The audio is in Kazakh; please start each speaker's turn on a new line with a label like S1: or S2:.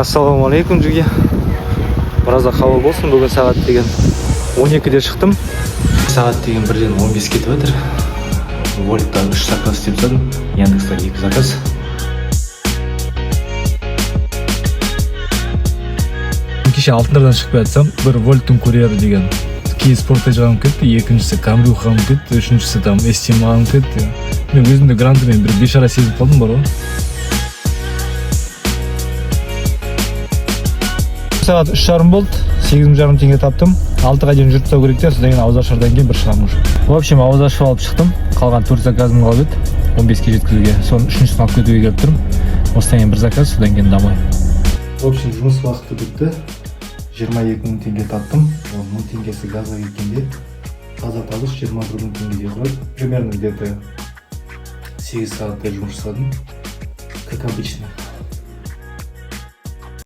S1: Ассалаумағалейкум жиге. Біразда қабыл болсын. Бүгін сағат деген 12-де шықтым. Сағат деген 1-ден 15 кетіп жатыр. Вольтта 3 заказ істеп тастадым. Яндекста 2 заказ. Кеше алтындардан шығып жатсам, бір вольттың курьері деген Кей Спортаж алып кетті, екіншісі Камрюх алып кетті, үшіншісі там Эстим алып кетті. Мен өзімде грантымен бір бейшара сезіп қалдым бар ғой. Сағат 3:30 болды, 8,5 теңге таптым. 6-ға дейін жүріп тастау керек те, содан кейін ауызашардан кейін бір шығамын уже. В общем, ауызашып алып шықтым. Қалған 4 заказым қалып еді, 15-ке жеткізуге. Соның 3-шісін алып кетуге келіп тұрмын. Осыдан кейін бір заказ, содан кейін домой. В общем, жұмыс уақыты бітті. 22.000 теңге таптым. 1000 теңгесі газға кеткенде. Таза табыс 21.000 теңге құрайды. Примерно где-то 8 сағаттай жұмыс жасадым. Как обычно.